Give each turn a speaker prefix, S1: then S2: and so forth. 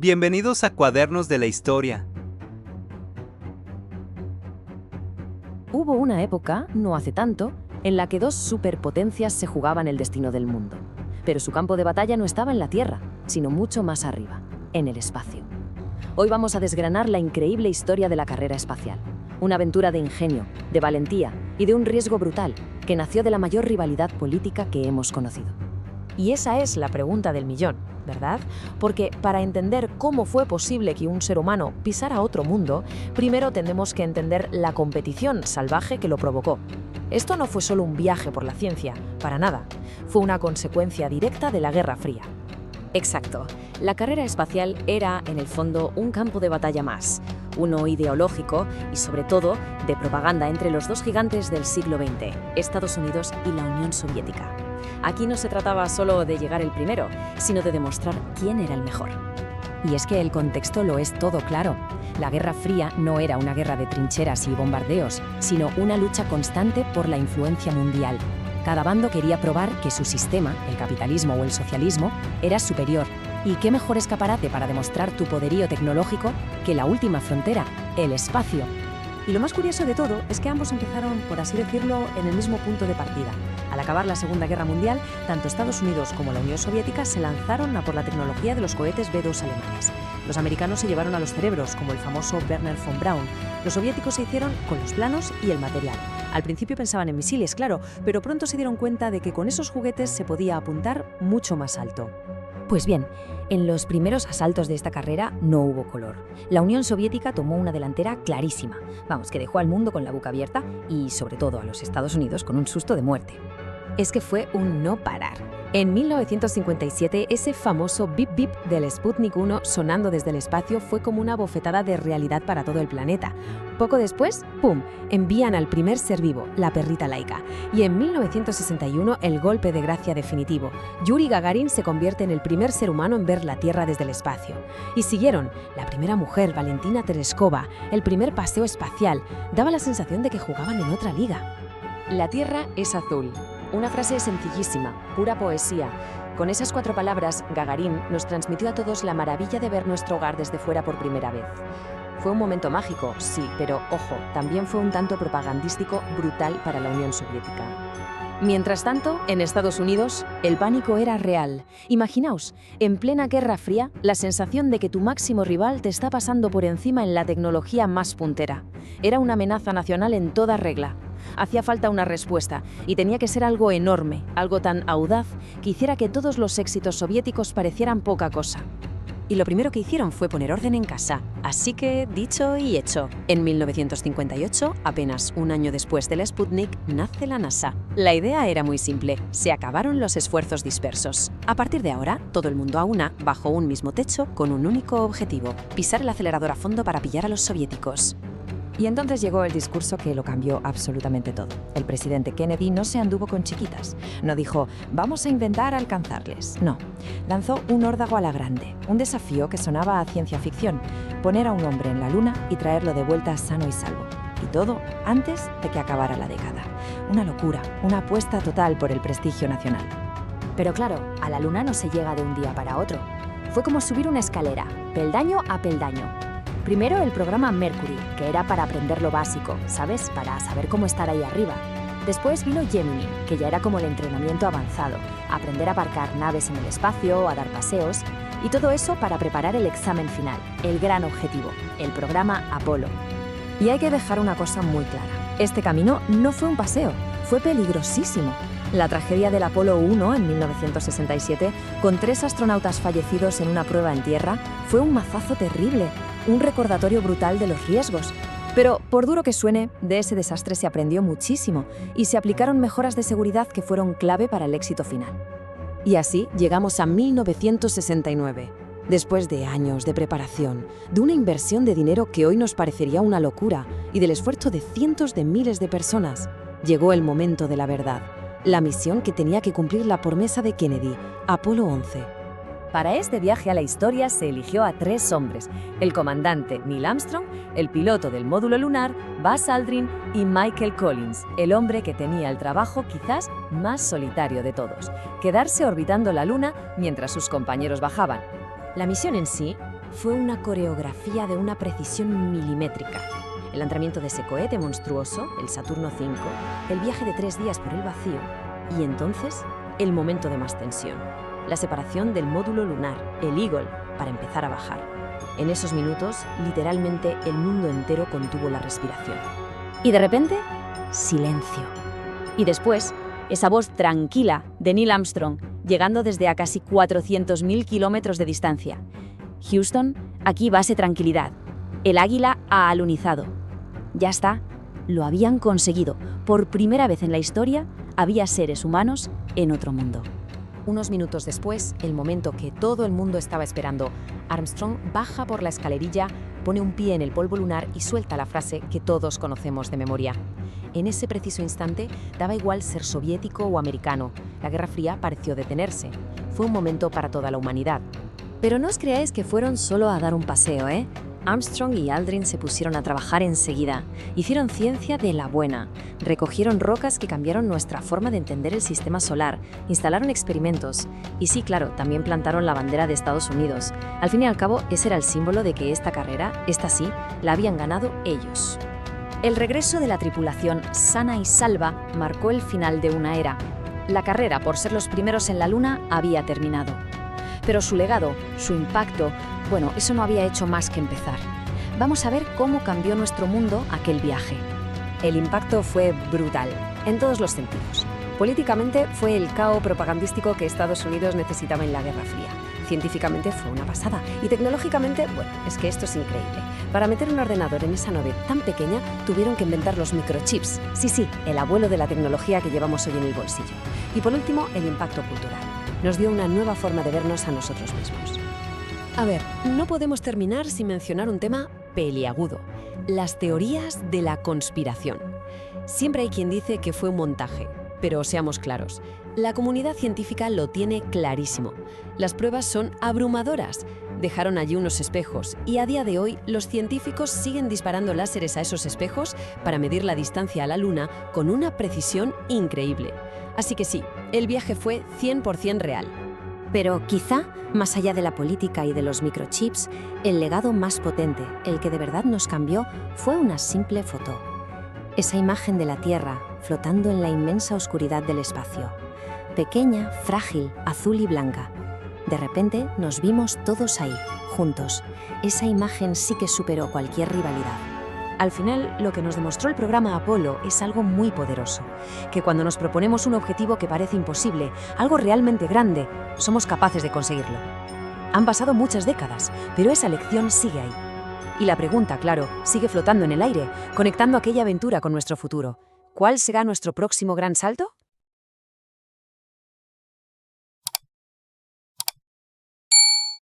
S1: Bienvenidos a Cuadernos de la Historia.
S2: Hubo una época, no hace tanto, en la que dos superpotencias se jugaban el destino del mundo. Pero su campo de batalla no estaba en la Tierra, sino mucho más arriba, en el espacio. Hoy vamos a desgranar la increíble historia de la carrera espacial. Una aventura de ingenio, de valentía y de un riesgo brutal que nació de la mayor rivalidad política que hemos conocido.
S3: Y esa es la pregunta del millón, ¿verdad? Porque para entender cómo fue posible que un ser humano pisara otro mundo, primero tenemos que entender la competición salvaje que lo provocó. Esto no fue solo un viaje por la ciencia, para nada. Fue una consecuencia directa de la Guerra Fría.
S2: Exacto. La carrera espacial era, en el fondo, un campo de batalla más. Uno ideológico y, sobre todo, de propaganda entre los dos gigantes del siglo XX, Estados Unidos y la Unión Soviética. Aquí no se trataba solo de llegar el primero, sino de demostrar quién era el mejor.
S4: Y es que el contexto lo es todo claro. La Guerra Fría no era una guerra de trincheras y bombardeos, sino una lucha constante por la influencia mundial. Cada bando quería probar que su sistema, el capitalismo o el socialismo, era superior. ¿Y qué mejor escaparate para demostrar tu poderío tecnológico que la última frontera, el espacio?
S3: Y lo más curioso de todo es que ambos empezaron, por así decirlo, en el mismo punto de partida. Al acabar la Segunda Guerra Mundial, tanto Estados Unidos como la Unión Soviética se lanzaron a por la tecnología de los cohetes B-2 alemanes. Los americanos se llevaron a los cerebros, como el famoso Wernher von Braun. Los soviéticos se hicieron con los planos y el material. Al principio pensaban en misiles, claro, pero pronto se dieron cuenta de que con esos juguetes se podía apuntar mucho más alto.
S4: Pues bien, en los primeros asaltos de esta carrera no hubo color. La Unión Soviética tomó una delantera clarísima, que dejó al mundo con la boca abierta y, sobre todo, a los Estados Unidos con un susto de muerte. Es que fue un no parar. En 1957, ese famoso bip bip del Sputnik 1 sonando desde el espacio fue como una bofetada de realidad para todo el planeta. Poco después, ¡pum!, envían al primer ser vivo, la perrita Laika. Y en 1961, el golpe de gracia definitivo. Yuri Gagarin se convierte en el primer ser humano en ver la Tierra desde el espacio. Y siguieron la primera mujer, Valentina Tereshkova, el primer paseo espacial. Daba la sensación de que jugaban en otra liga.
S2: La Tierra es azul. Una frase sencillísima, pura poesía. Con esas 4 palabras, Gagarin nos transmitió a todos la maravilla de ver nuestro hogar desde fuera por primera vez. Fue un momento mágico, sí, pero ojo, también fue un tanto propagandístico brutal para la Unión Soviética. Mientras tanto, en Estados Unidos, el pánico era real. Imaginaos, en plena Guerra Fría, la sensación de que tu máximo rival te está pasando por encima en la tecnología más puntera. Era una amenaza nacional en toda regla. Hacía falta una respuesta, y tenía que ser algo enorme, algo tan audaz, que hiciera que todos los éxitos soviéticos parecieran poca cosa. Y lo primero que hicieron fue poner orden en casa. Así que, dicho y hecho, en 1958, apenas un año después del Sputnik, nace la NASA. La idea era muy simple, se acabaron los esfuerzos dispersos. A partir de ahora, todo el mundo a una, bajo un mismo techo, con un único objetivo: pisar el acelerador a fondo para pillar a los soviéticos.
S4: Y entonces llegó el discurso que lo cambió absolutamente todo. El presidente Kennedy no se anduvo con chiquitas. No dijo, vamos a intentar alcanzarles. No, lanzó un órdago a la grande, un desafío que sonaba a ciencia ficción: poner a un hombre en la luna y traerlo de vuelta sano y salvo. Y todo antes de que acabara la década. Una locura, una apuesta total por el prestigio nacional.
S5: Pero claro, a la luna no se llega de un día para otro. Fue como subir una escalera, peldaño a peldaño. Primero el programa Mercury, que era para aprender lo básico, ¿sabes? Para saber cómo estar ahí arriba. Después vino Gemini, que ya era como el entrenamiento avanzado, aprender a aparcar naves en el espacio, a dar paseos, y todo eso para preparar el examen final, el gran objetivo, el programa Apolo.
S4: Y hay que dejar una cosa muy clara. Este camino no fue un paseo, fue peligrosísimo. La tragedia del Apolo 1 en 1967, con 3 astronautas fallecidos en una prueba en tierra, fue un mazazo terrible, un recordatorio brutal de los riesgos. Pero, por duro que suene, de ese desastre se aprendió muchísimo y se aplicaron mejoras de seguridad que fueron clave para el éxito final.
S2: Y así llegamos a 1969. Después de años de preparación, de una inversión de dinero que hoy nos parecería una locura y del esfuerzo de cientos de miles de personas, llegó el momento de la verdad. La misión que tenía que cumplir la promesa de Kennedy, Apolo 11.
S3: Para este viaje a la historia se eligió a 3 hombres: el comandante Neil Armstrong, el piloto del módulo lunar, Buzz Aldrin, y Michael Collins, el hombre que tenía el trabajo quizás más solitario de todos: quedarse orbitando la Luna mientras sus compañeros bajaban. La misión en sí
S2: Fue una coreografía de una precisión milimétrica. El lanzamiento de ese cohete monstruoso, el Saturno V, el viaje de 3 días por el vacío y entonces el momento de más tensión, la separación del módulo lunar, el Eagle, para empezar a bajar. En esos minutos, literalmente el mundo entero contuvo la respiración.
S5: Y de repente, silencio. Y después, esa voz tranquila de Neil Armstrong, llegando desde a casi 400.000 kilómetros de distancia. Houston, aquí base tranquilidad. El Águila ha alunizado. Ya está, lo habían conseguido. Por primera vez en la historia, había seres humanos en otro mundo.
S2: Unos minutos después, el momento que todo el mundo estaba esperando, Armstrong baja por la escalerilla, pone un pie en el polvo lunar y suelta la frase que todos conocemos de memoria. En ese preciso instante, daba igual ser soviético o americano. La Guerra Fría pareció detenerse. Fue un momento para toda la humanidad.
S3: Pero no os creáis que fueron solo a dar un paseo, ¿eh? Armstrong y Aldrin se pusieron a trabajar enseguida. Hicieron ciencia de la buena. Recogieron rocas que cambiaron nuestra forma de entender el sistema solar. Instalaron experimentos. Y sí, claro, también plantaron la bandera de Estados Unidos. Al fin y al cabo, ese era el símbolo de que esta carrera, esta sí, la habían ganado ellos.
S5: El regreso de la tripulación sana y salva marcó el final de una era. La carrera por ser los primeros en la Luna había terminado. Pero su legado, su impacto, bueno, eso no había hecho más que empezar. Vamos a ver cómo cambió nuestro mundo aquel viaje.
S2: El impacto fue brutal, en todos los sentidos. Políticamente fue el caos propagandístico que Estados Unidos necesitaba en la Guerra Fría. Científicamente fue una pasada. Y tecnológicamente, bueno, es que esto es increíble. Para meter un ordenador en esa nave tan pequeña, tuvieron que inventar los microchips. Sí, el abuelo de la tecnología que llevamos hoy en el bolsillo. Y por último, el impacto cultural. Nos dio una nueva forma de vernos a nosotros mismos. A ver, no podemos terminar sin mencionar un tema peliagudo: las teorías de la conspiración. Siempre hay quien dice que fue un montaje, pero seamos claros, la comunidad científica lo tiene clarísimo. Las pruebas son abrumadoras. Dejaron allí unos espejos y a día de hoy los científicos siguen disparando láseres a esos espejos para medir la distancia a la Luna con una precisión increíble. Así que sí, el viaje fue 100% real.
S3: Pero quizá, más allá de la política y de los microchips, el legado más potente, el que de verdad nos cambió, fue una simple foto. Esa imagen de la Tierra flotando en la inmensa oscuridad del espacio. Pequeña, frágil, azul y blanca. De repente nos vimos todos ahí, juntos. Esa imagen sí que superó cualquier rivalidad.
S2: Al final, lo que nos demostró el programa Apolo es algo muy poderoso, que cuando nos proponemos un objetivo que parece imposible, algo realmente grande, somos capaces de conseguirlo. Han pasado muchas décadas, pero esa lección sigue ahí. Y la pregunta, claro, sigue flotando en el aire, conectando aquella aventura con nuestro futuro. ¿Cuál será nuestro próximo gran salto?